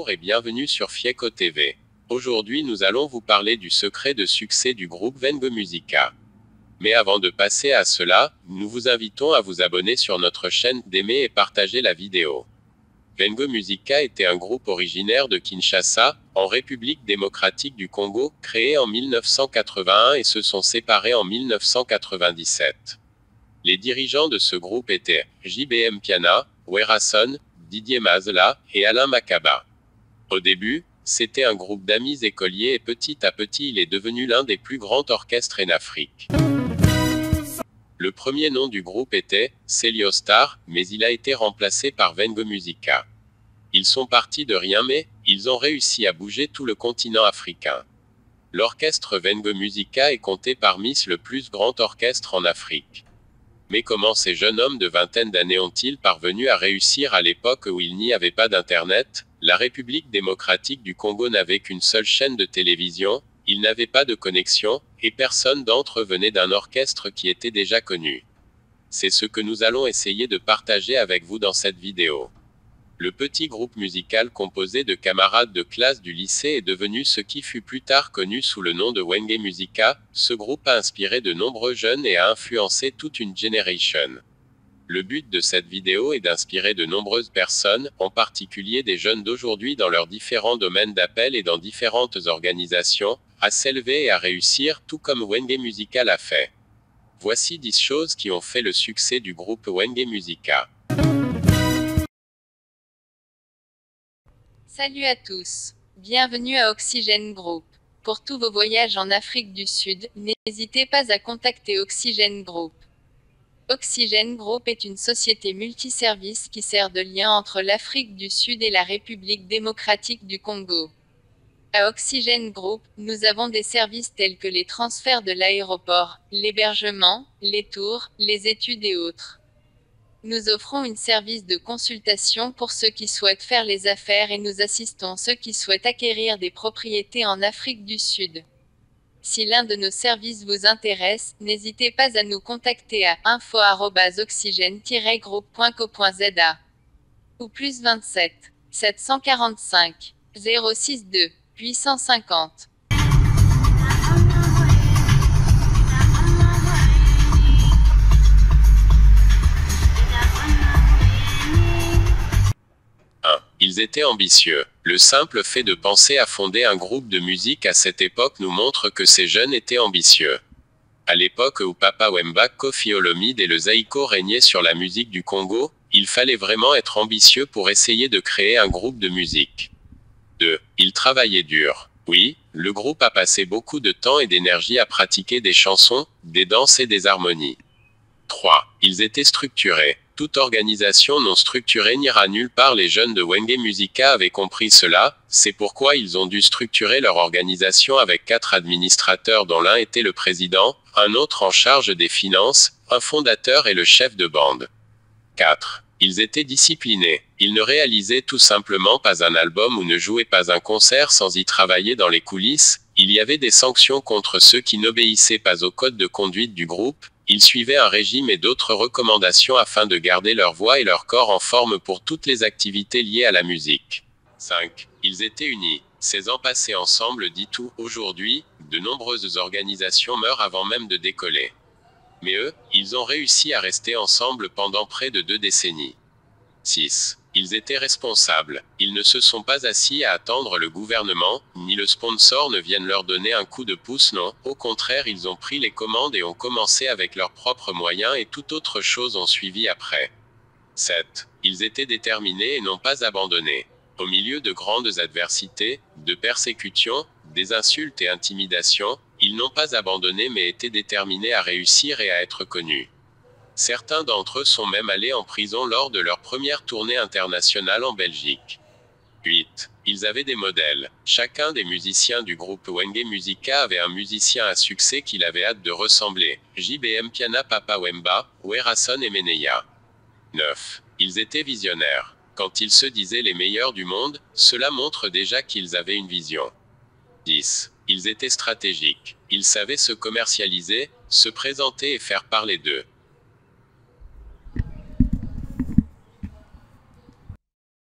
Bonjour et bienvenue sur Fieko TV. Aujourd'hui nous allons vous parler du secret de succès du groupe Venga Musica. Mais avant de passer à cela, nous vous invitons à vous abonner sur notre chaîne, d'aimer et partager la vidéo. Venga Musica était un groupe originaire de Kinshasa, en République démocratique du Congo, créé en 1981 et se sont séparés en 1997. Les dirigeants de ce groupe étaient JB Mpiana, Werason, Didier Mazla et Alain Makaba. Au début, c'était un groupe d'amis écoliers et petit à petit il est devenu l'un des plus grands orchestres en Afrique. Le premier nom du groupe était Celiostar, mais il a été remplacé par Venga Musica. Ils sont partis de rien mais, ils ont réussi à bouger tout le continent africain. L'orchestre Venga Musica est compté parmi le plus grand orchestre en Afrique. Mais comment ces jeunes hommes de vingtaine d'années ont-ils parvenu à réussir à l'époque où il n'y avait pas d'internet? La République démocratique du Congo n'avait qu'une seule chaîne de télévision, ils n'avaient pas de connexion, et personne d'entre eux venait d'un orchestre qui était déjà connu. C'est ce que nous allons essayer de partager avec vous dans cette vidéo. Le petit groupe musical composé de camarades de classe du lycée est devenu ce qui fut plus tard connu sous le nom de Venga Musica. Ce groupe a inspiré de nombreux jeunes et a influencé toute une génération. Le but de cette vidéo est d'inspirer de nombreuses personnes, en particulier des jeunes d'aujourd'hui dans leurs différents domaines d'appel et dans différentes organisations, à s'élever et à réussir, tout comme Venga Musica l'a fait. Voici 10 choses qui ont fait le succès du groupe Venga Musica. Salut à tous. Bienvenue à Oxygène Group. Pour tous vos voyages en Afrique du Sud, n'hésitez pas à contacter Oxygène Group. Oxygène Group est une société multiservice qui sert de lien entre l'Afrique du Sud et la République démocratique du Congo. À Oxygène Group, nous avons des services tels que les transferts de l'aéroport, l'hébergement, les tours, les études et autres. Nous offrons un service de consultation pour ceux qui souhaitent faire les affaires et nous assistons ceux qui souhaitent acquérir des propriétés en Afrique du Sud. Si l'un de nos services vous intéresse, n'hésitez pas à nous contacter à info@oxygène-group.co.za ou plus 27 745 062 850. Ils étaient ambitieux. Le simple fait de penser à fonder un groupe de musique à cette époque nous montre que ces jeunes étaient ambitieux. À l'époque où Papa Wemba, Koffi Olomide et le Zaïko régnaient sur la musique du Congo, il fallait vraiment être ambitieux pour essayer de créer un groupe de musique. 2. Ils travaillaient dur. Oui, le groupe a passé beaucoup de temps et d'énergie à pratiquer des chansons, des danses et des harmonies. 3. Ils étaient structurés. Toute organisation non structurée n'ira nulle part. Les jeunes de Venga Musica avaient compris cela, c'est pourquoi ils ont dû structurer leur organisation avec 4 administrateurs dont l'un était le président, un autre en charge des finances, un fondateur et le chef de bande. 4. Ils étaient disciplinés. Ils ne réalisaient tout simplement pas un album ou ne jouaient pas un concert sans y travailler dans les coulisses. Il y avait des sanctions contre ceux qui n'obéissaient pas au code de conduite du groupe. Ils suivaient un régime et d'autres recommandations afin de garder leur voix et leur corps en forme pour toutes les activités liées à la musique. 5. Ils étaient unis. 16 ans passés ensemble dit tout. Aujourd'hui, de nombreuses organisations meurent avant même de décoller. Mais eux, ils ont réussi à rester ensemble pendant près de 2 décennies. 6. Ils étaient responsables. Ils ne se sont pas assis à attendre le gouvernement, ni le sponsor ne viennent leur donner un coup de pouce, non. Au contraire, ils ont pris les commandes et ont commencé avec leurs propres moyens et toute autre chose ont suivi après. 7. Ils étaient déterminés et n'ont pas abandonné. Au milieu de grandes adversités, de persécutions, des insultes et intimidations, ils n'ont pas abandonné mais étaient déterminés à réussir et à être connus. Certains d'entre eux sont même allés en prison lors de leur première tournée internationale en Belgique. 8. Ils avaient des modèles. Chacun des musiciens du groupe Venga Musica avait un musicien à succès qu'il avait hâte de ressembler. JB Mpiana, Papa Wemba, Werason et Meneya. 9. Ils étaient visionnaires. Quand ils se disaient les meilleurs du monde, cela montre déjà qu'ils avaient une vision. 10. Ils étaient stratégiques. Ils savaient se commercialiser, se présenter et faire parler d'eux.